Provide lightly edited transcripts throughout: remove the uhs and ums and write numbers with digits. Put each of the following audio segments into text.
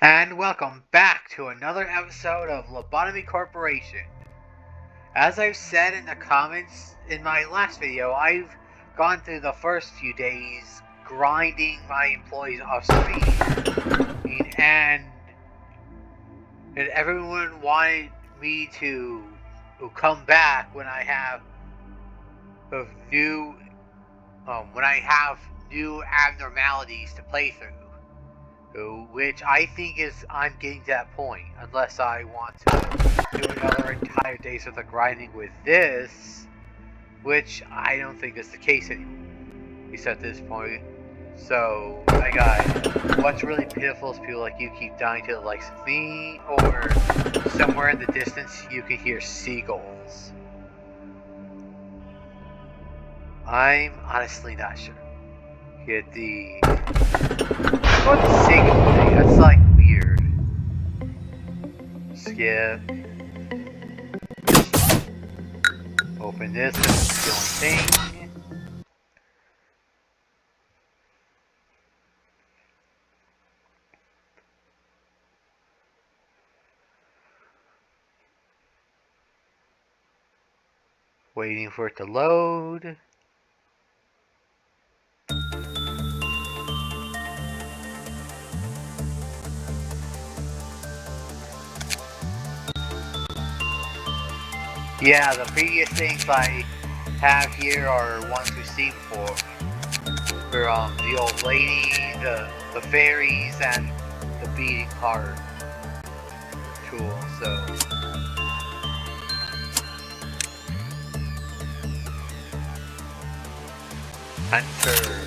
And welcome back to another episode of Lobotomy Corporation. As I've said in the comments in my last video, I've gone through the first few days grinding my employees off screen, and everyone wanted me to come back when I have new abnormalities to play through, which I think I'm getting to that point, unless I want to do another entire day's worth of grinding with this, which I don't think is the case anymore, at least at this point. So, my God, what's really pitiful is people like you keep dying to the likes of me, or somewhere in the distance you can hear seagulls. I'm honestly not sure. Get the... What the seagull thing? That's like weird. Skip. Open this, that's the only thing. Waiting for it to load. Yeah, the previous things I have here are ones we've seen before. For the old lady, the fairies, and the beating heart tool, so... Hunter.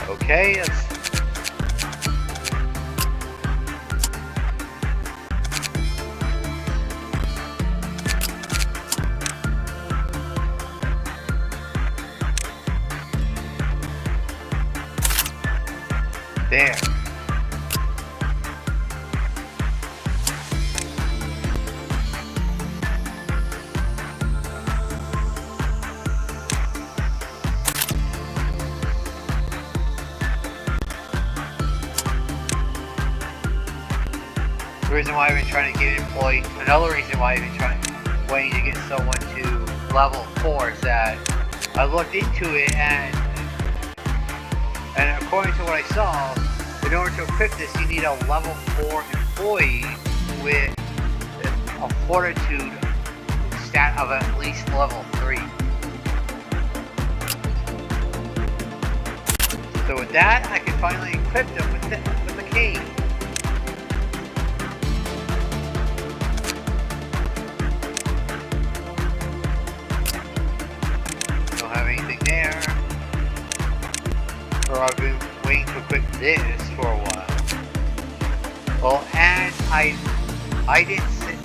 Okay, there. The reason why I've been trying to get employed, another reason why I've been waiting to get someone to level 4 is that I looked into it, and according to what I saw, in order to equip this you need a level 4 employee with a fortitude stat of at least level 3. So with that, I can finally equip them with the cane. Or I've been waiting to equip this for a while. Well, and I didn't say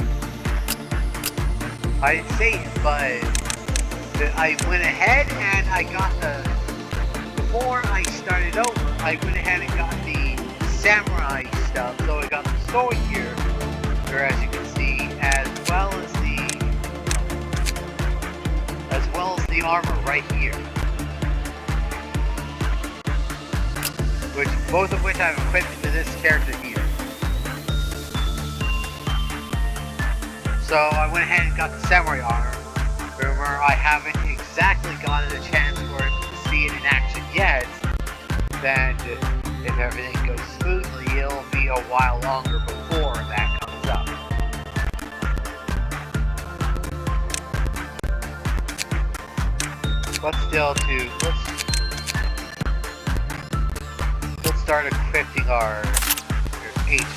it, but I went ahead and I got before I started over, I went ahead and got the samurai stuff, so I got the sword here, or as you can see, as well as the armor right here. Both of which I've equipped to this character here. So I went ahead and got the samurai armor. Remember, I haven't exactly gotten a chance to see it in action yet. Then, if everything goes smoothly, it'll be a while longer before that comes up. But still, let's start equipping our agents.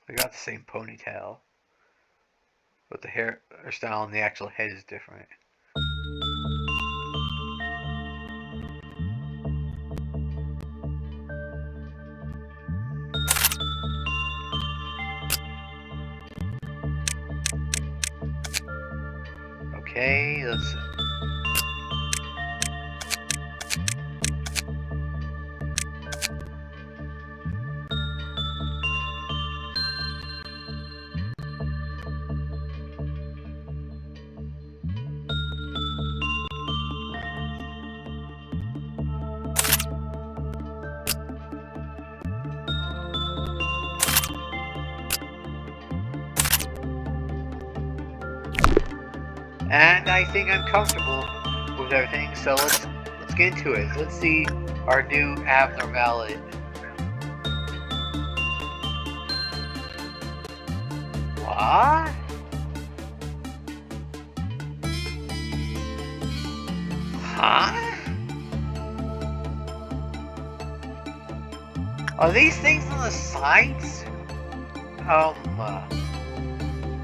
They got the same ponytail, but the hairstyle on the actual head is different. Okay, let's... And I think I'm comfortable with everything, so let's get into it. Let's see our new abnormality. What? Huh? Are these things on the sides?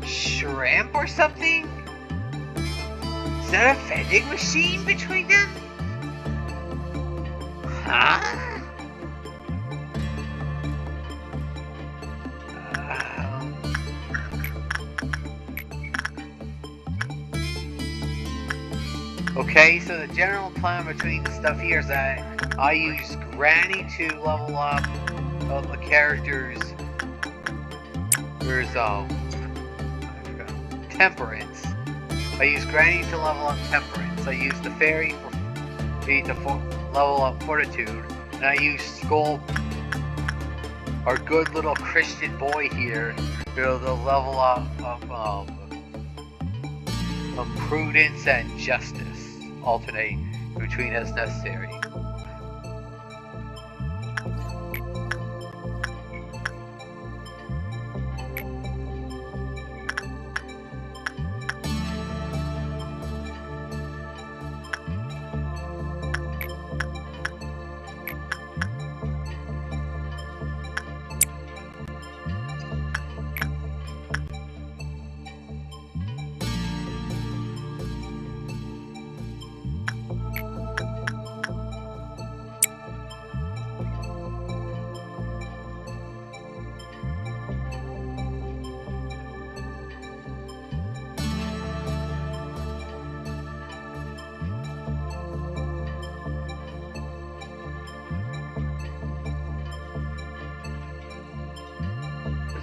Shrimp or something? Is that a vending machine between them? Huh? Okay, so the general plan between the stuff here is that I use Granny to level up the characters. There's I forgot. Temperance. I use Granny to level up Temperance. I use the Fairy to level up Fortitude, and I use Skull, our good little Christian boy here, to level up Prudence and Justice, alternating between as necessary.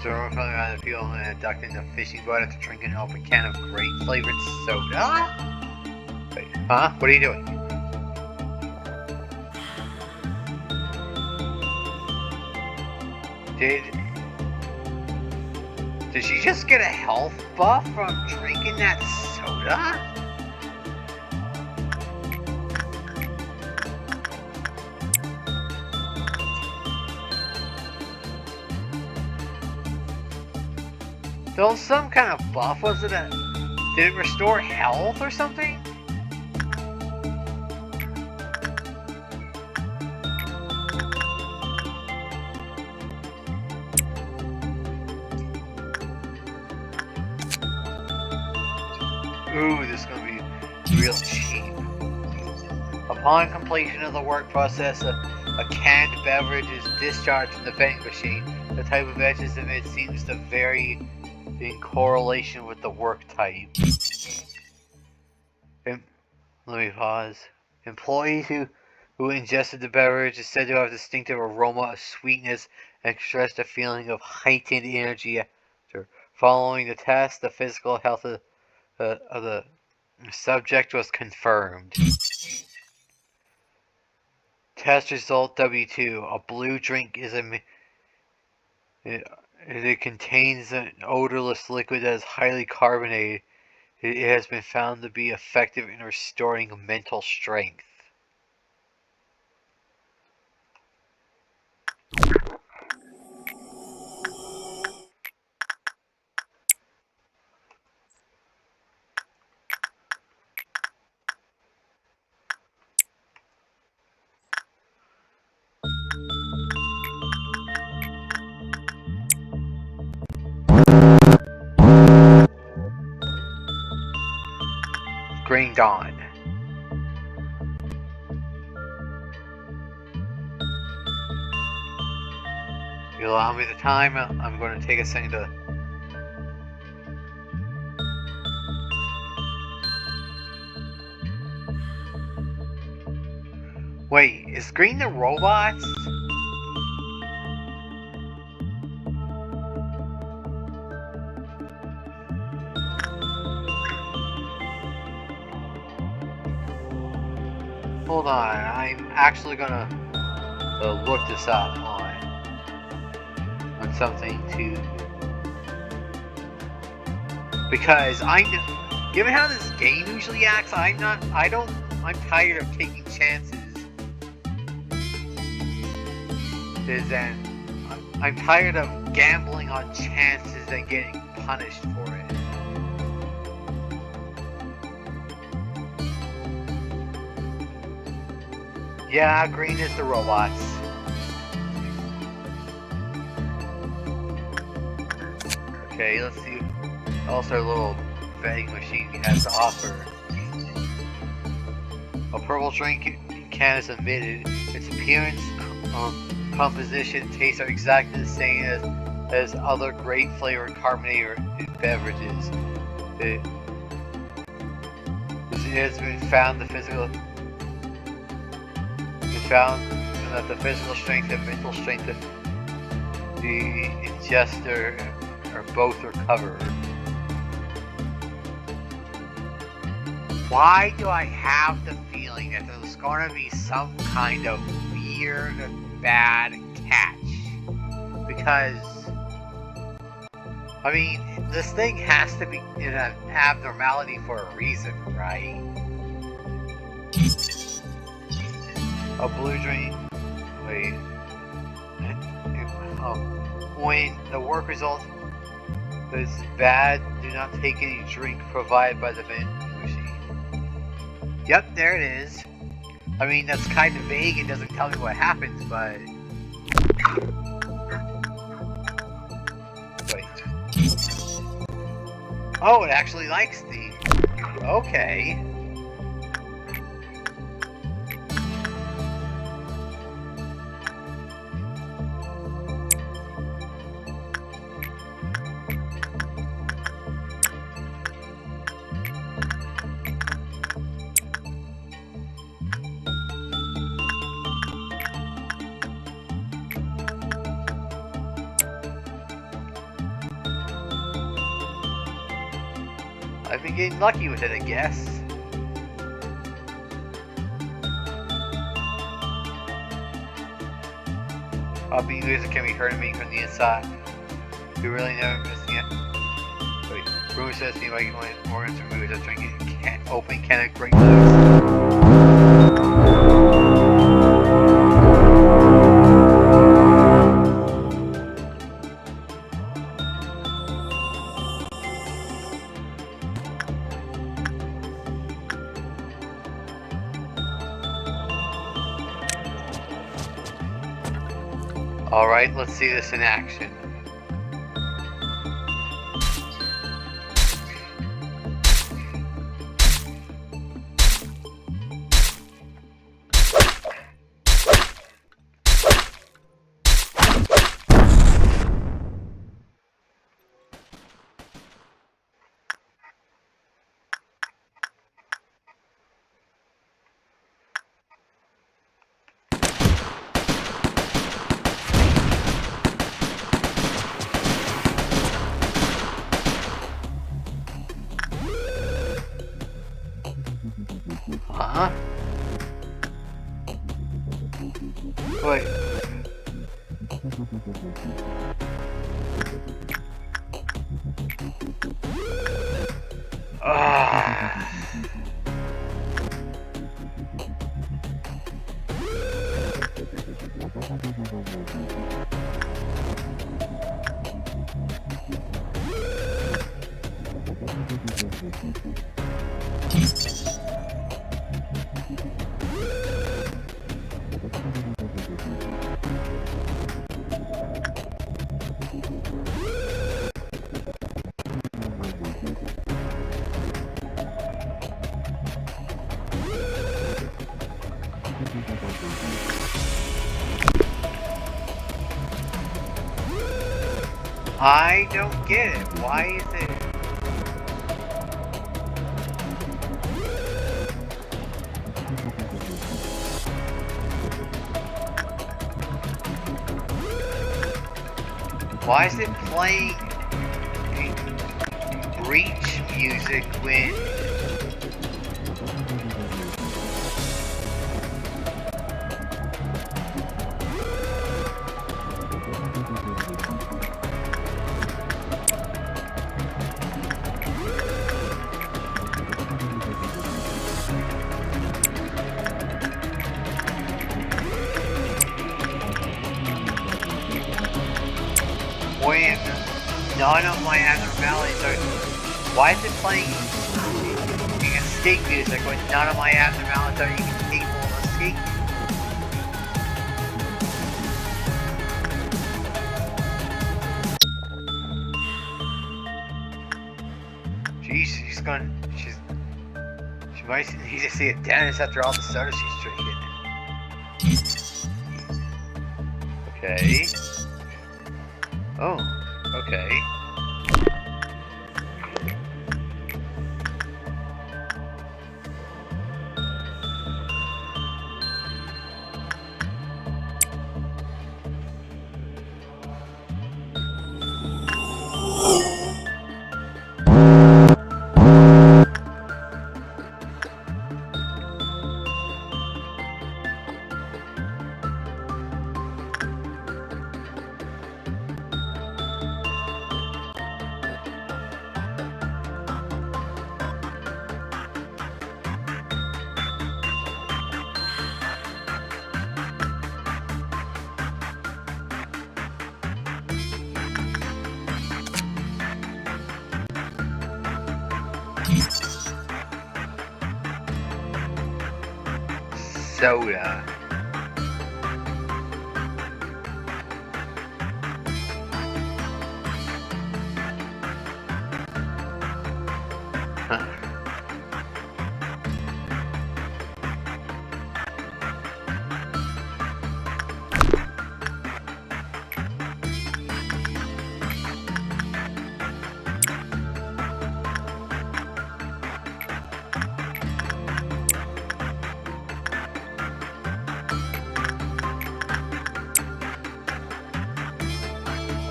So we're filling around the field and ducking the fishing boat after drinking an open can of grape flavored soda? Wait, huh? What are you doing? Did she just get a health buff from drinking that soda? There was some kind of buff, was it? Did it restore health or something? Ooh, this is gonna be real cheap. Upon completion of the work process, a canned beverage is discharged from the vending machine. The type of edges of it seems to vary in correlation with the work type. Let me pause. Employees who ingested the beverage is said to have a distinctive aroma of sweetness and expressed a feeling of heightened energy after following the test. The physical health of the subject was confirmed. Test result W2. A blue drink is it contains an odorless liquid that is highly carbonated. It has been found to be effective in restoring mental strength. Green Dawn. If you allow me the time, I'm going to take a second to... Wait, is Green the robots? Hold on, I'm actually gonna look this up on something to, because given how this game usually acts, I'm tired of taking chances. And I'm tired of gambling on chances and getting punished for it. Yeah, Green is the robots. Okay, let's see what else our little vending machine has to offer. A purple drink can is omitted. Its appearance, composition, taste are exactly the same as other grape flavored carbonated beverages. It has been found that the physical strength and mental strength of the ingester are both recovered. Why do I have the feeling that there's going to be some kind of weird, bad catch? Because, I mean, this thing has to be in an abnormality for a reason, right? A blue drink. Wait. When the work result is bad, do not take any drink provided by the vending machine. Yep, there it is. I mean, that's kind of vague. It doesn't tell me what happens, but... Wait. Oh, it actually likes the... Okay. I've been getting lucky with it, I guess. Upbeat music can be heard from the inside. We really never missing it. Wait, rumor says the like organs are moved as drinking open can of grape juice. Alright, let's see this in action. Huh? Wait. I don't get it. Why is it? Why is it playing breach music when none of my abnormalities are... Why is it playing escape music when none of my abnormalities are even capable of escaping? Jeez, she might need to see a dentist after all the soda she's drinking. Okay. Oh, okay. Soda. Huh.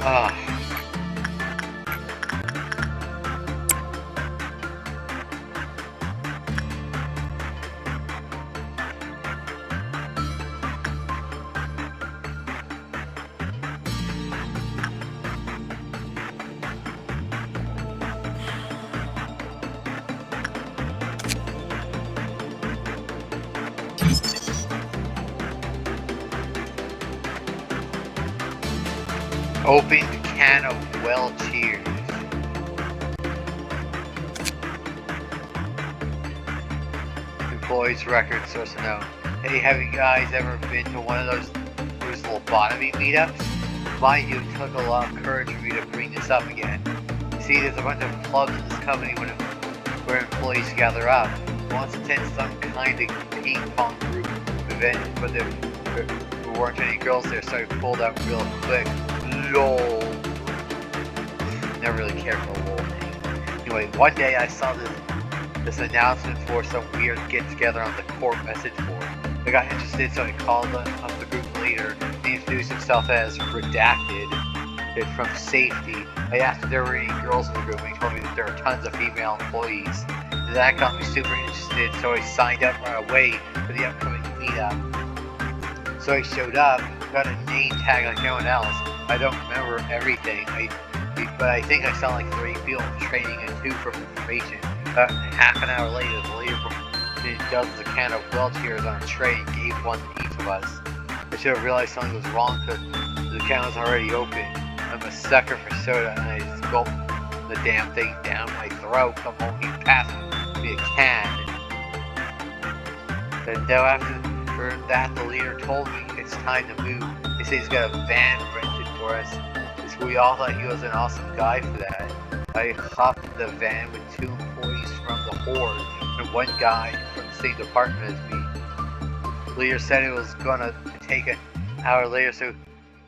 Ah. Opened can of well cheers. Employees record source to know. Hey, have you guys ever been to one of those lobotomy meetups? Mind you, it took a lot of courage for me to bring this up again. See, there's a bunch of clubs in this company where employees gather up. Wants to attend some kind of ping pong group event, but there weren't any girls there, so I pulled out real quick. LOL. Never really cared for a LOL name. Anyway, one day I saw this announcement for some weird get-together on the corp message board. I got interested, so I called up the group leader. He introduced himself as Redacted from Safety. I asked if there were any girls in the group, and he told me that there are tons of female employees. And that got me super interested, so I signed up right away for the upcoming meetup. So I showed up, got a name tag like no one else. I don't remember everything, but I think I saw like 3 people in training and 2 from information. About half an hour later, the leader from dozens of can of well cheers on a tray and gave one to each of us. I should have realized something was wrong because the can was already open. I'm a sucker for soda, and I just gulped the damn thing down my throat. Come home, he passed me a can. But now after that, the leader told me it's time to move. He said he's got a van rented for us. So we all thought he was an awesome guy for that. I hopped in the van with 2 employees from the Horde and 1 guy from the same department as me. leader said it was gonna take an hour later, so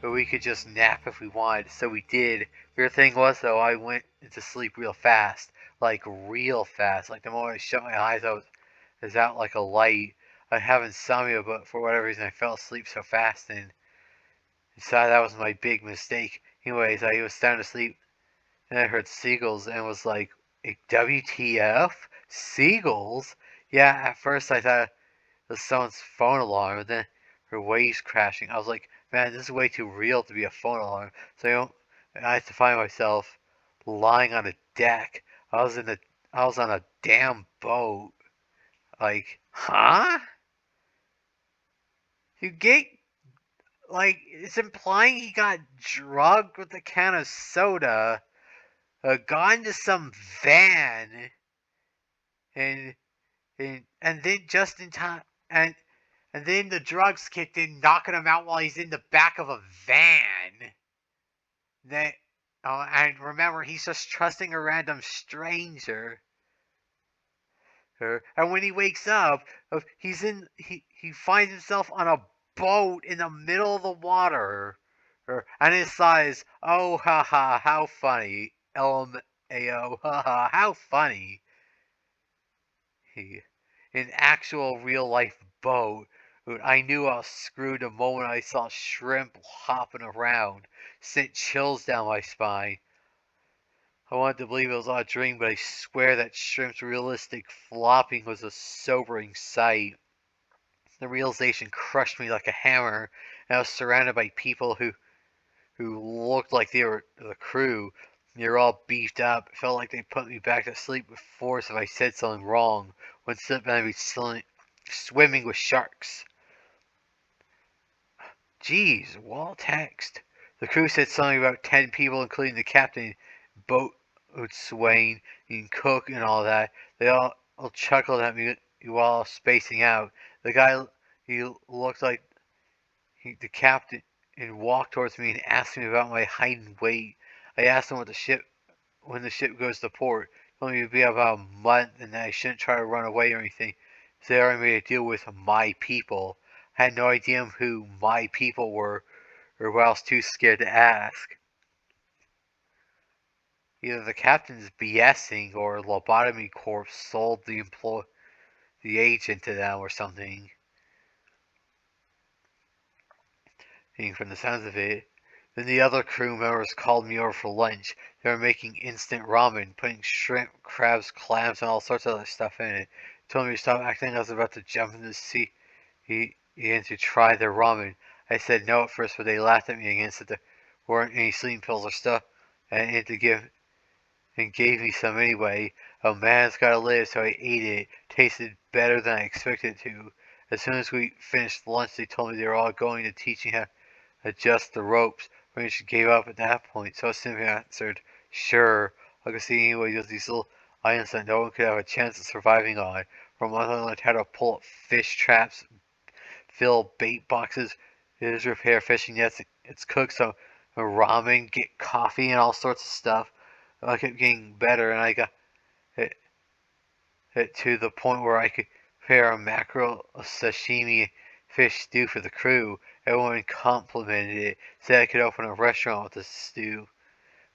we could just nap if we wanted. So we did. The thing was, though, I went to sleep real fast, like real fast. Like the moment I shut my eyes, I was out like a light. I have insomnia, but for whatever reason, I fell asleep so fast, and decided that was my big mistake. Anyways, I was sound asleep, and I heard seagulls, and was like, WTF? Seagulls? Yeah, at first I thought it was someone's phone alarm, and then her waves crashing. I was like, man, this is way too real to be a phone alarm. So I had to find myself lying on a deck. I was on a damn boat. Like, huh? You get like it's implying he got drugged with a can of soda, got into some van, and and then just in time, and then the drugs kicked in, knocking him out while he's in the back of a van. That and remember, he's just trusting a random stranger. And when he wakes up, he finds himself on a boat in the middle of the water. And his sighs, oh ha ha, how funny. LMAO, ha ha, how funny. He, an actual real life boat. I knew I was screwed the moment I saw shrimp hopping around. Sent chills down my spine. I wanted to believe it was all a dream, but I swear that shrimp's realistic flopping was a sobering sight. The realization crushed me like a hammer, and I was surrounded by people who looked like they were the crew. They were all beefed up. It felt like they put me back to sleep with force if I said something wrong. When slipped, I'd be swimming with sharks. Geez, wall text. The crew said something about 10 people, including the captain, boatswain, and cook, and all that. They all chuckled at me while I was spacing out. The guy, he looked like the captain, and walked towards me and asked me about my height and weight. I asked him when the ship goes to port. He told me it'd be about a month, and that I shouldn't try to run away or anything. So they already made a deal with my people. I had no idea who my people were, or I was too scared to ask. Either the captain's BSing or Lobotomy Corp sold the agent to them or something. And from the sounds of it. Then the other crew members called me over for lunch. They were making instant ramen, putting shrimp, crabs, clams, and all sorts of other stuff in it. They told me to stop acting like I was about to jump in the sea and to try their ramen. I said no at first, but they laughed at me again, said there weren't any sleeping pills or stuff, and gave me some anyway. A man's gotta live, so I ate it. Tasted better than I expected it to. As soon as we finished lunch, they told me they were all going to teach me how adjust the ropes. Range gave up at that point, so I simply answered, sure. I could see anyway there's these little islands that no one could have a chance of surviving on. From one island how to pull up fish traps, fill bait boxes, is repair fishing nets, it's cook some ramen, get coffee and all sorts of stuff. I kept getting better and I got it to the point where I could prepare a mackerel, a sashimi, fish stew for the crew. Everyone complimented it, said I could open a restaurant with the stew.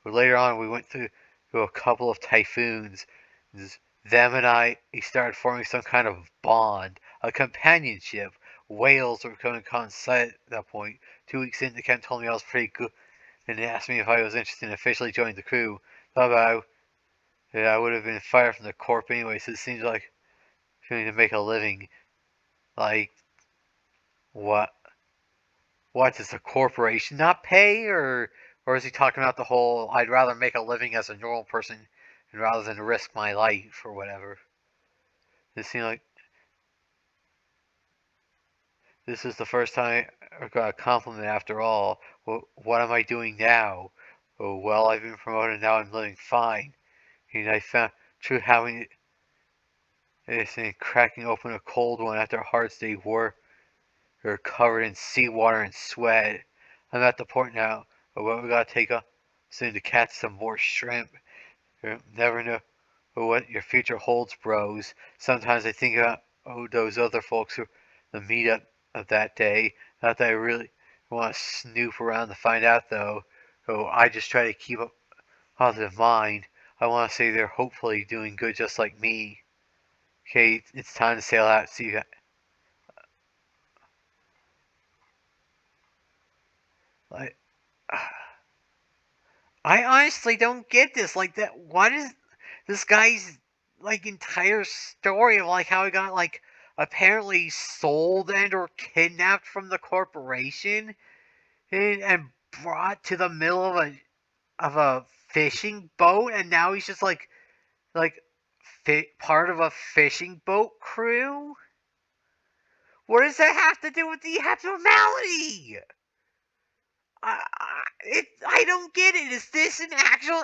But later on, we went through a couple of typhoons. Them and I started forming some kind of bond, a companionship. Whales were becoming coincide at that point. 2 weeks in, the captain told me I was pretty good and asked me if I was interested in officially joining the crew. Thought about I would have been fired from the corp anyway, so it seems like trying to make a living. Like, what? What, does the corporation not pay? Or is he talking about the whole, I'd rather make a living as a normal person rather than risk my life or whatever? It seemed like this is the first time I got a compliment after all. Well, what am I doing now? Oh, well, I've been promoted and now I'm living fine. And I found true having this and cracking open a cold one after a hard day's work. They're covered in seawater and sweat. I'm at the port now, but what we gotta take up soon to catch some more shrimp. You never know what your future holds, bros. Sometimes I think about those other folks who the meetup of that day. Not that I really want to snoop around to find out, though. So I just try to keep a positive mind. I want to say they're hopefully doing good just like me. Okay, it's time to sail out. See you guys. I honestly don't get this. Like that, what is this guy's like entire story of like how he got like apparently sold and or kidnapped from the corporation and brought to the middle of a fishing boat, and now he's just like part of a fishing boat crew. What does that have to do with the abnormality? I don't get it. Is this an actual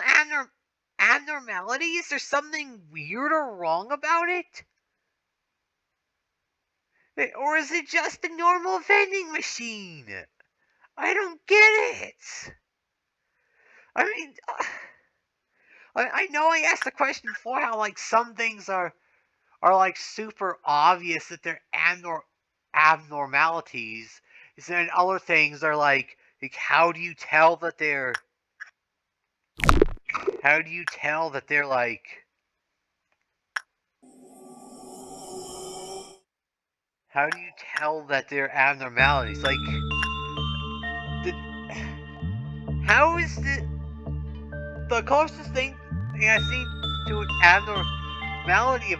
abnormality? Is there something weird or wrong about it? Or is it just a normal vending machine? I don't get it. I mean, I know I asked the question before how like some things are like super obvious that they're abnormalities. And other things are like how do you tell that they're like how do you tell that they're abnormalities? Like how is the closest thing I've seen to an abnormality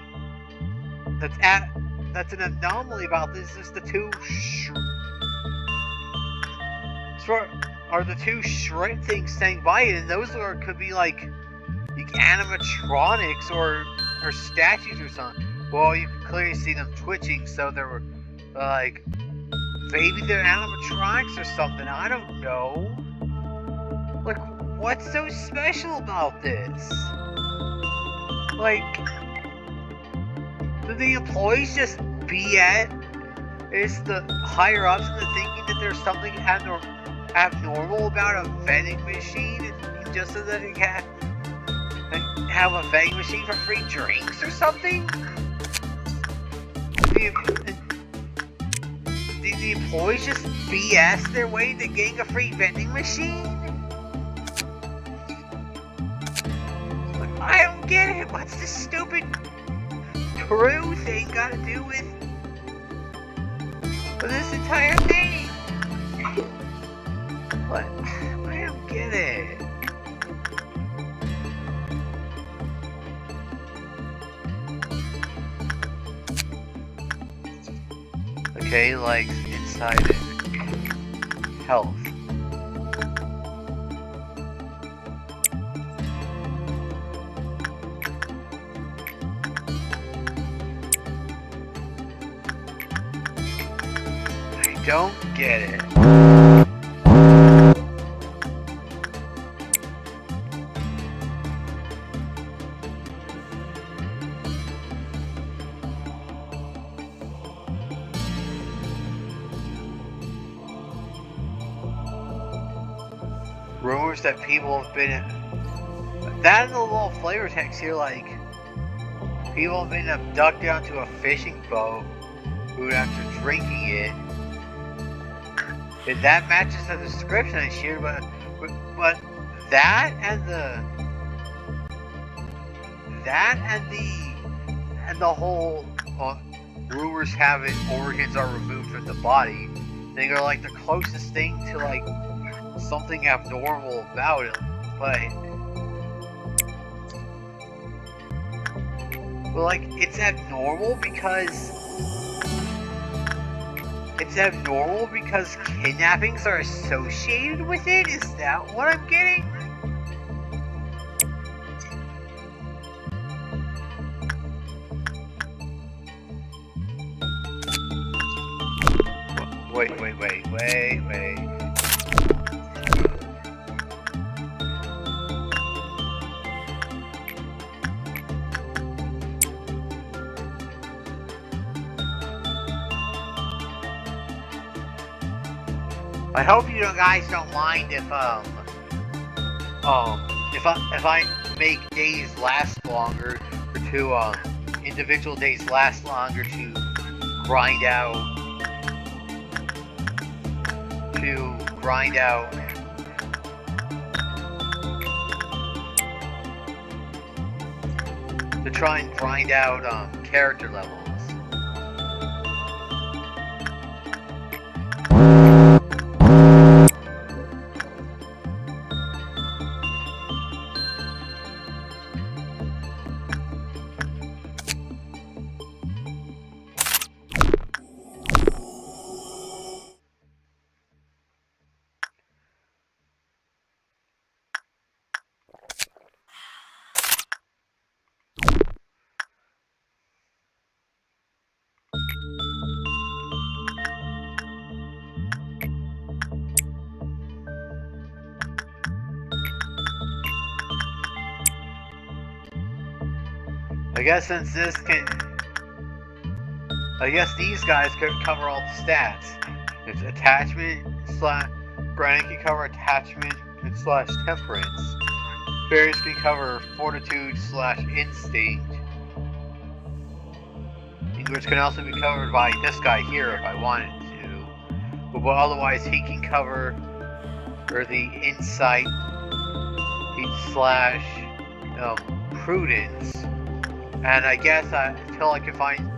that's an anomaly about this is the two shrimp things staying by it, and those could be like animatronics or statues or something. Well, you can clearly see them twitching, so they were like maybe they're animatronics or something. I don't know. Like, what's so special about this? Like, do the employees just BS? Is the higher ups into thinking that there's something abnormal about a vending machine, and just so that they can have a vending machine for free drinks or something? The employees just BS their way into getting a free vending machine? Like, I don't get it. What's this stupid crew thing got to do with this entire thing? What? I don't get it. Okay, like inside it. Health. I don't get it. Rumors that people have been that and the little flavor text here, like people have been abducted onto a fishing boat who after drinking it. That matches the description I shared, but that and the whole rumors have it organs are removed from the body. They are like the closest thing to like something abnormal about it, but like it's abnormal because kidnappings are associated with it? Is that what I'm getting? Wait. I hope you guys don't mind if I make days last longer, or individual days last longer to grind out to grind out character levels. I guess these guys could cover all the stats. It's attachment slash Granite can cover attachment and slash temperance. Fairies can cover fortitude slash instinct. Which can also be covered by this guy here if I wanted to. But otherwise he can cover the insight slash prudence. And I guess until I can find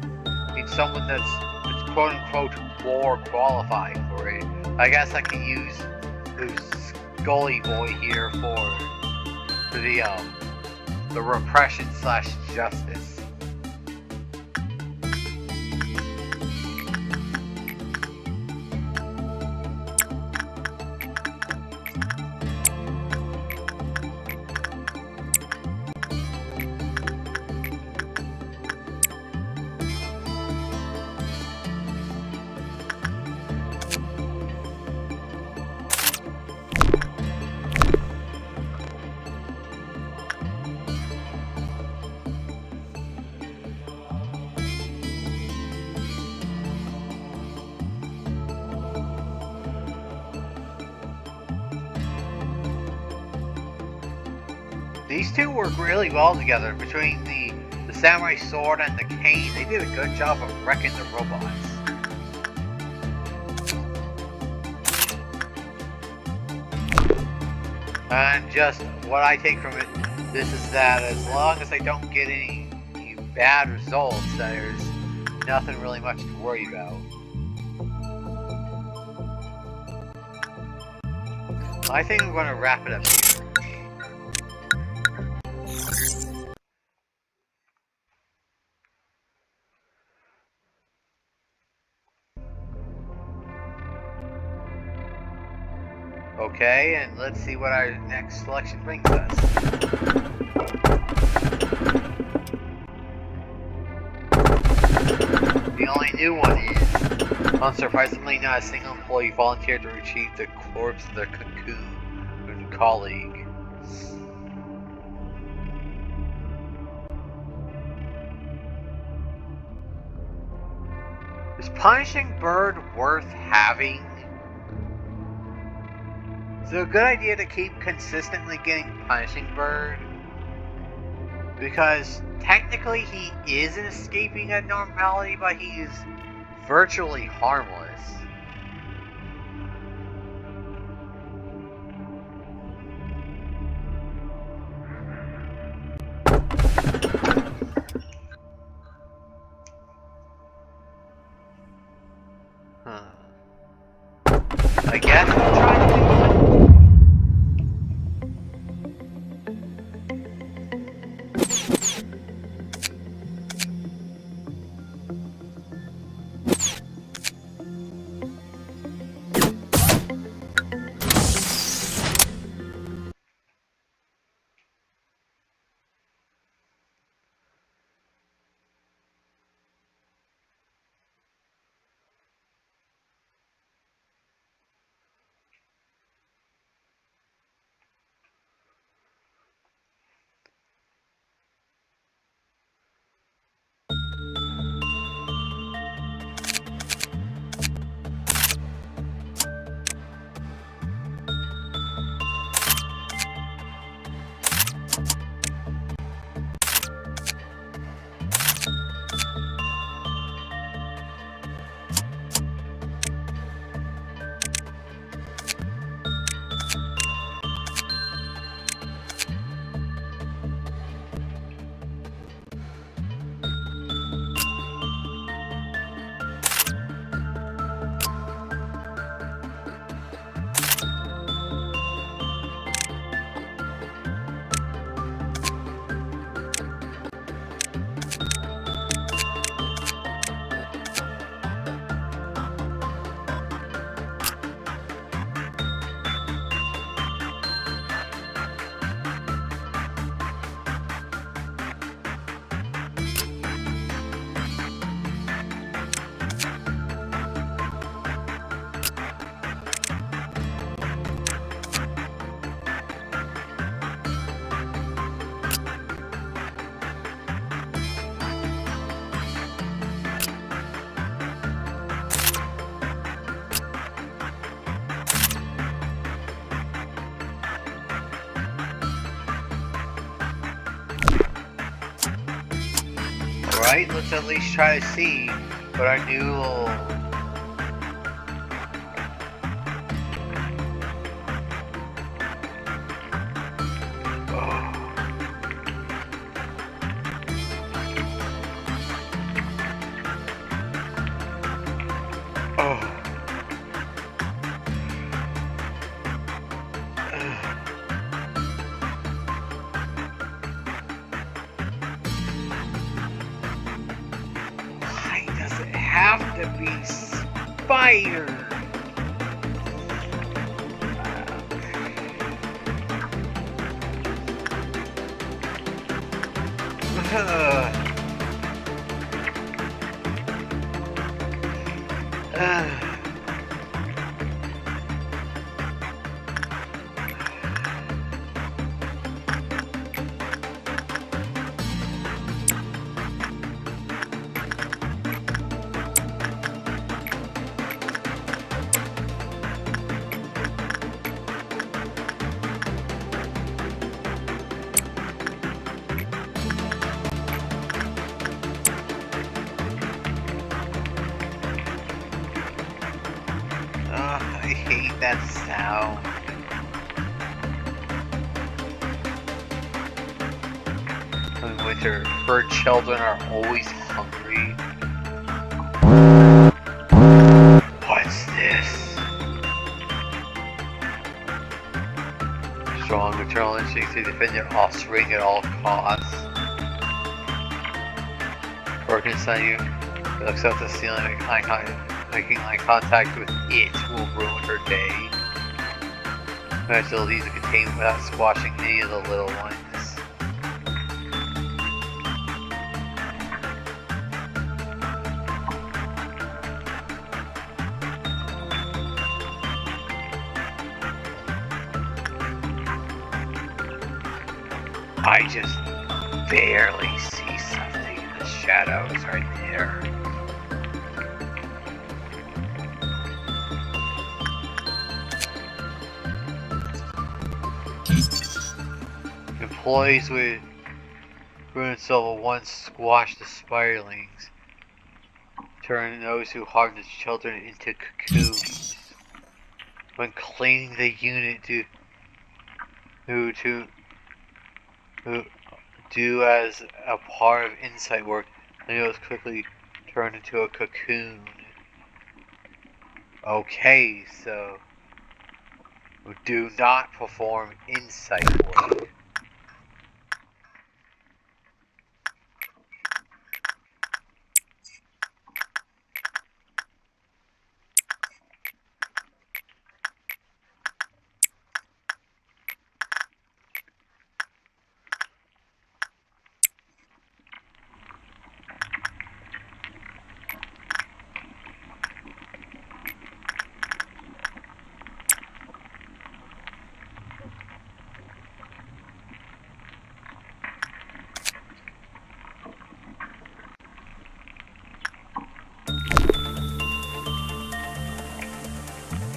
someone that's quote unquote more qualified for it, I guess I can use this Scully boy here for the repression slash justice. These two work really well together. Between the samurai sword and the cane, they did a good job of wrecking the robots. And just what I take from it, this is that as long as I don't get any bad results, there's nothing really much to worry about. I think I'm going to wrap it up here. Okay, and let's see what our next selection brings us. The only new one is, unsurprisingly, not a single employee volunteered to retrieve the corpse of their cocoon colleague. Is punishing Bird worth having? Is it a good idea to keep consistently getting Punishing Bird? Because technically he isn't escaping abnormality, but he's virtually harmless. I guess we'll try to do one. Alright, let's at least try to see what our new little... Why does it have to be spider? I hate that sound. In winter, bird children are always hungry. What's this? Strong maternal instincts to defend their offspring at all costs. Working inside you, it looks up the ceiling, making eye contact with it will ruin her day. Eventually, to contain without squashing any of the little ones. I just barely see something in the shadows right there. Employees with ruins will once squash the spiderlings, turn those who harm the children into cocoons. When cleaning the unit who do as a part of insight work, the needles quickly turn into a cocoon. Okay, so do not perform insight work.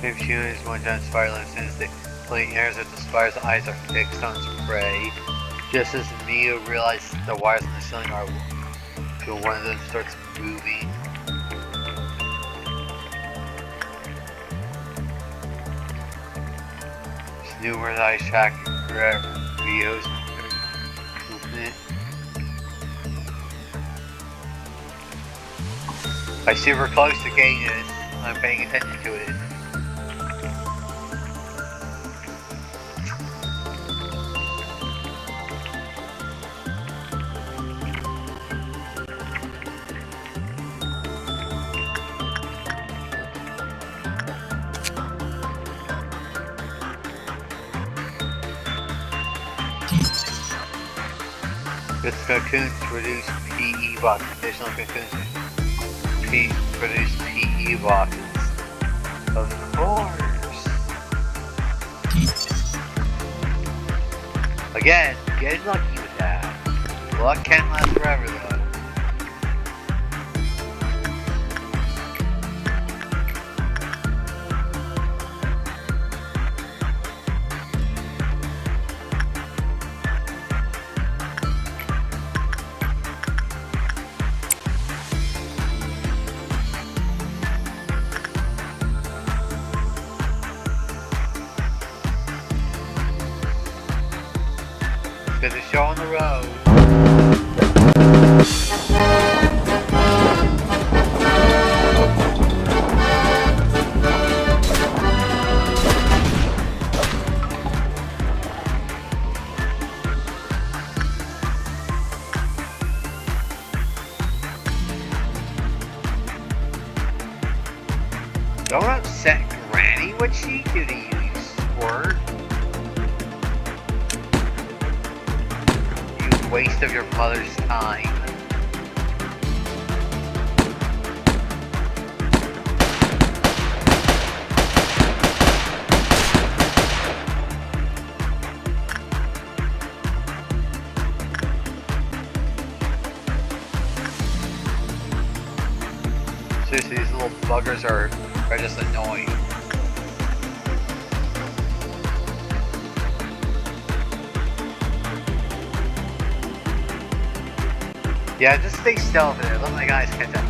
If humans one giant spider since the flame airs that the spider's eyes are fixed on its prey. Just as Mia realizes the wires on the ceiling are when one of them starts moving. There's numerous eyes tracking Rio's movement. I super close to getting this. I'm paying attention to it. This cocoon produce PE boxes. Additional cocoons produce PE boxes. Of course. Again, getting lucky with that. Luck can't last forever though. There's a show on the road. Don't upset Granny. What'd she do to you, you squirt? You waste of your mother's time. Seriously, these little buggers are just annoying. Yeah, just stay still over there. Let my guys catch up.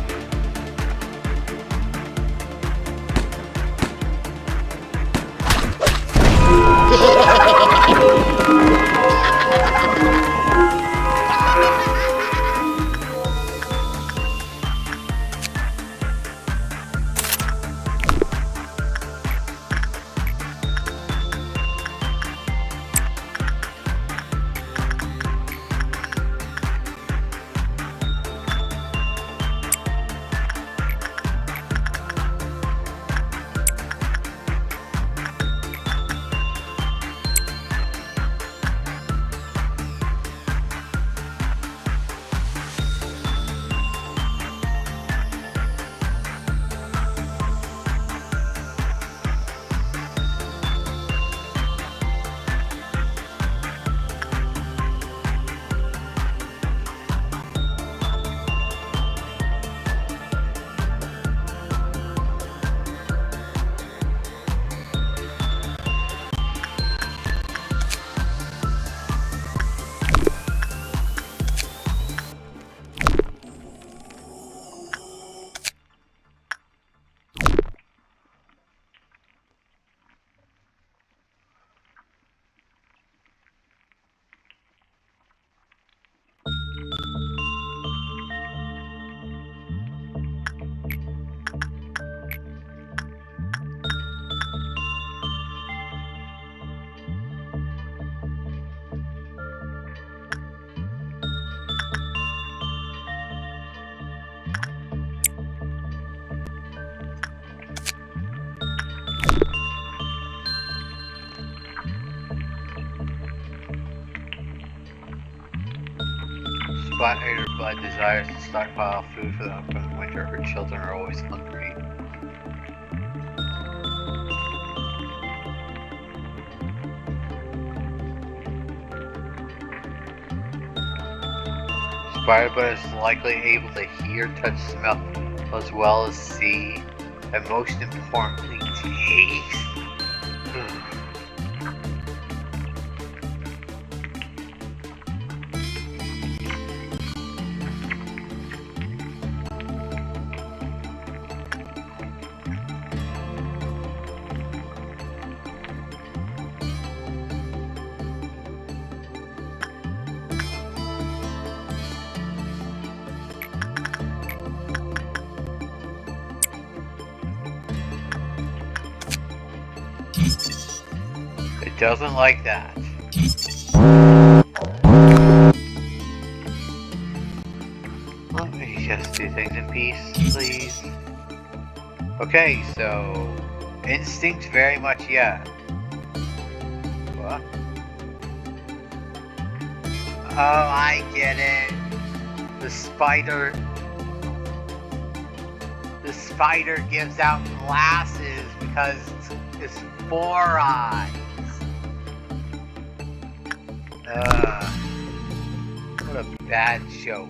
Spider Blood desires to stockpile food for the upcoming winter. Her children are always hungry. Spider Blood is likely able to hear, touch, smell, as well as see, and most importantly, taste. It doesn't like that. Let me just do things in peace, please. Okay, so instinct very much yeah. What? Oh, I get it. The spider gives out glasses because it's 4 eyes. What a bad joke.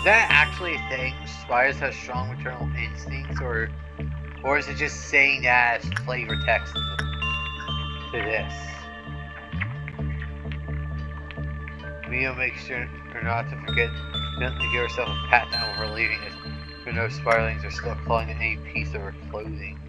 that actually a thing? Spiders have strong maternal instincts, or is it just saying that as flavor text to this? Mia makes sure not to forget gently give herself a pat down before leaving as her no spiralings are still clawing at any piece of her clothing.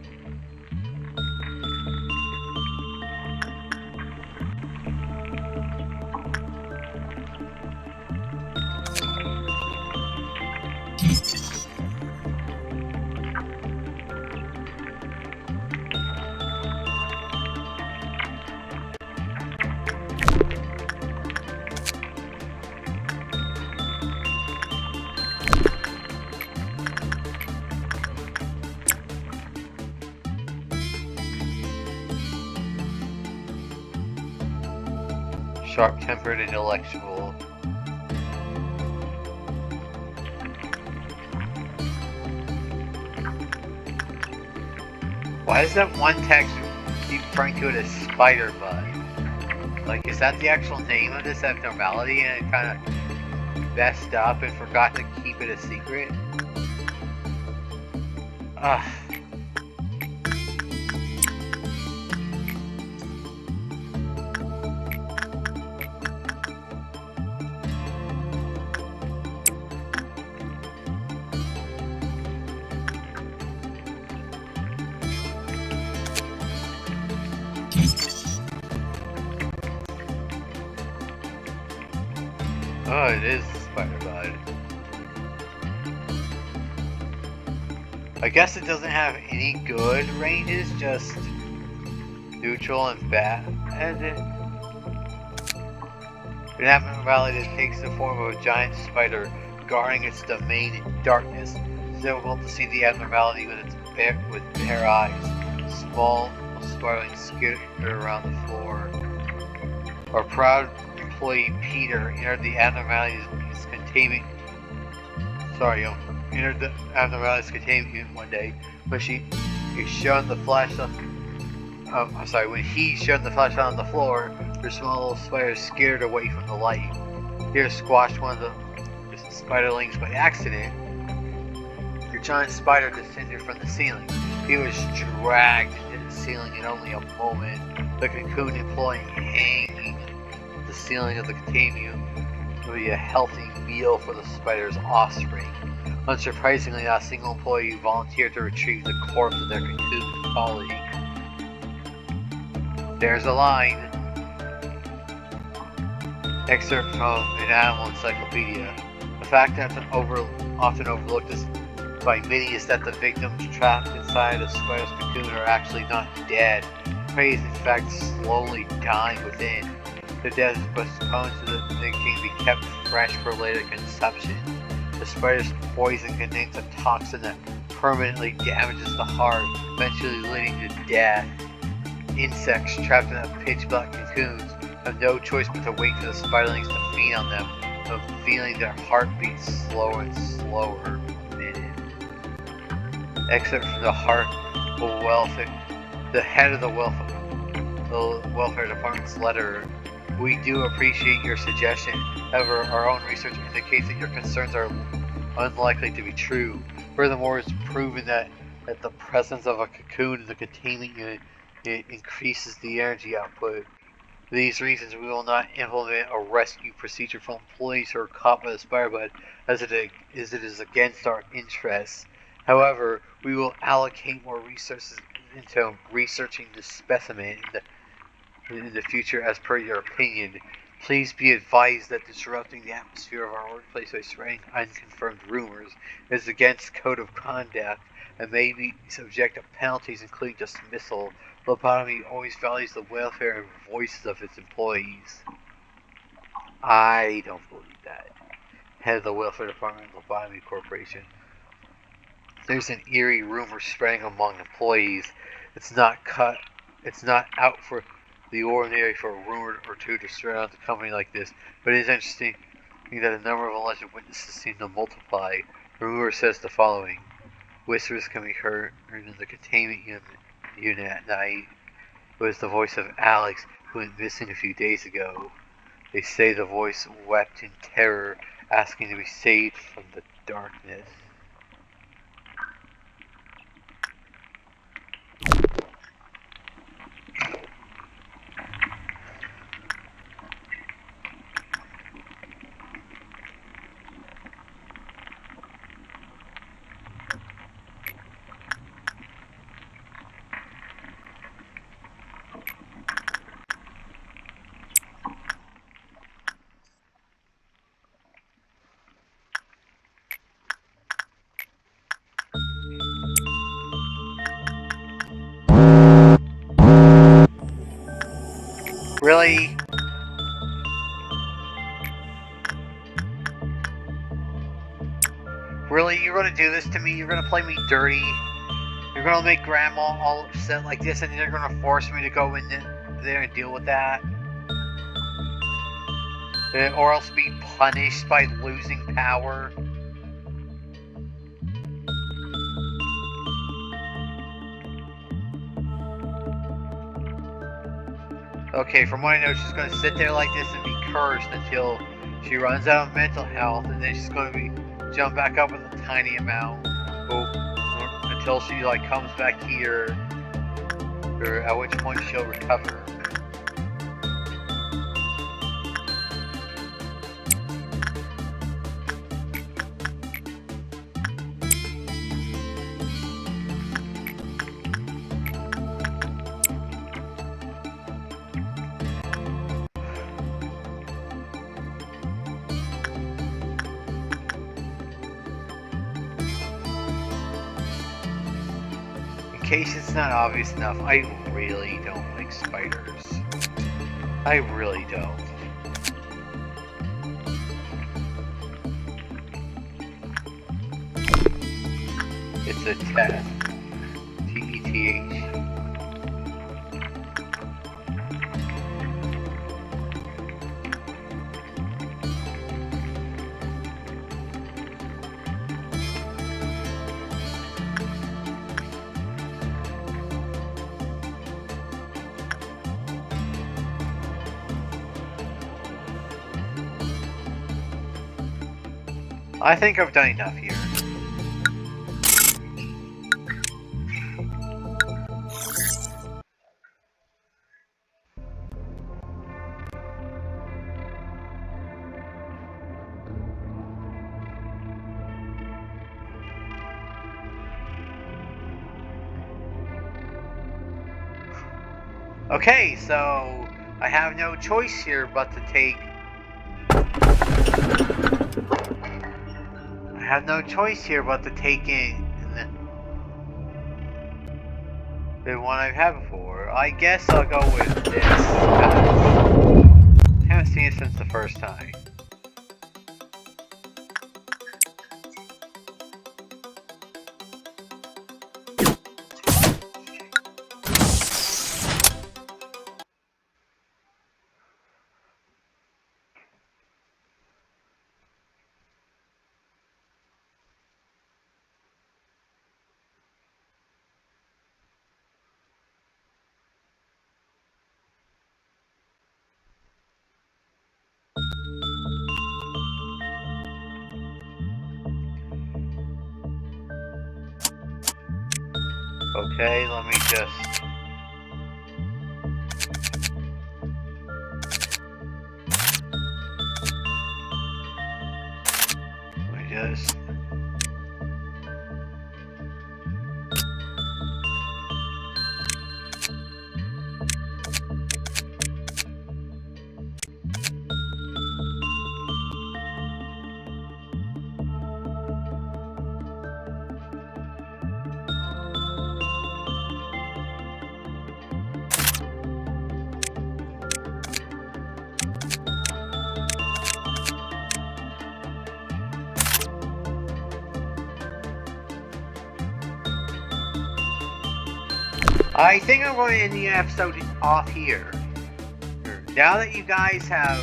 Sharp-tempered and intellectual. Why does that one text keep referring to it as spider bud? Like, is that the actual name of this abnormality and it kind of messed up and forgot to keep it a secret? Ugh. Oh, it is spider bud. I guess it doesn't have any good ranges, just neutral and bad. And an abnormality that takes the form of a giant spider guarding its domain in darkness. It's difficult to see the abnormality with bare eyes. Small, spiraling skittered around the floor. Our proud employee Peter entered the abnormality's containment. Entered the abnormality's containment unit one day, but when he shone the flashlight on the floor, her small little spider skidded away from the light. Peter squashed one of the spiderlings by accident. The giant spider descended from the ceiling. He was dragged into the ceiling in only a moment. The cocoon employee hanging at the ceiling of the containment unit would be a healthy meal for the spider's offspring. Unsurprisingly, not a single employee volunteered to retrieve the corpse of their cocoon colleague. There's a line. Excerpt from an animal encyclopedia. The fact that's often overlooked by many is that the victims trapped inside a spider's cocoon are actually not dead. Prey is in fact slowly dying within. The death is postponed so that they can be kept fresh for later consumption. The spider's poison contains a toxin that permanently damages the heart, eventually leading to death. Insects trapped in pitch-black cocoons have no choice but to wait for the spiderlings to feed on them, of feeling their heartbeats slower and slower a minute. Excerpt from the head of the welfare department's letter. We do appreciate your suggestion. However, our own research indicates that your concerns are unlikely to be true. Furthermore, it's proven that the presence of a cocoon in the containment unit increases the energy output. For these reasons, we will not implement a rescue procedure for employees who are caught by the spider bud, as it is against our interests. However, we will allocate more resources into researching this specimen in the future as per your opinion. Please be advised that disrupting the atmosphere of our workplace by spreading unconfirmed rumors is against code of conduct and may be subject to penalties including dismissal. Lobotomy always values the welfare and voices of its employees. I don't believe that. Head of the welfare department of Lobotomy Corporation. There's an eerie rumor spreading among employees. It's not out for the ordinary for a rumor or two to spread out the company like this, but it is interesting that the number of alleged witnesses seem to multiply. The rumor says the following. Whispers can be heard in the containment unit at night. It was the voice of Alex, who went missing a few days ago. They say the voice wept in terror asking to be saved from the darkness. Really? Really? You're gonna do this to me? You're gonna play me dirty? You're gonna make Grandma all upset like this, and then you're gonna force me to go in there and deal with that? Or else be punished by losing power? Okay, from what I know, she's going to sit there like this and be cursed until she runs out of mental health, and then she's going to be jump back up with a tiny amount, until she like comes back here, or at which point she'll recover. In case it's not obvious enough, I really don't like spiders. I really don't. It's a test. T-E-T-H. I think I've done enough here. Okay, so I have no choice here but to take... I have no choice here but to take in the one I've had before. I guess I'll go with this. I haven't seen it since the first time. Okay, let me just... I think I'm going to end the episode off here. Now that you guys have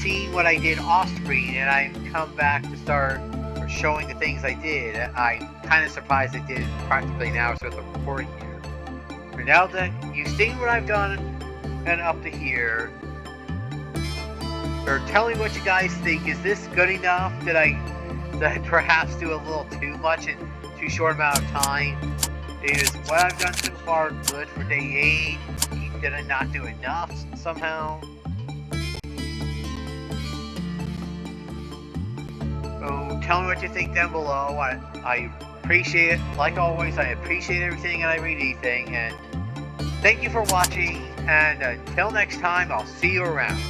seen what I did off screen and I've come back to start showing the things I did, I'm kind of surprised I did practically an hour's worth of recording here. But now that you've seen what I've done and up to here, Or tell me what you guys think. Is this good enough? Did I perhaps do a little too much in too short amount of time? Is what I've done so far good for day 8? Did I not do enough somehow? So tell me what you think down below. I appreciate it. Like always, I appreciate everything and I read anything. And thank you for watching. And until next time, I'll see you around.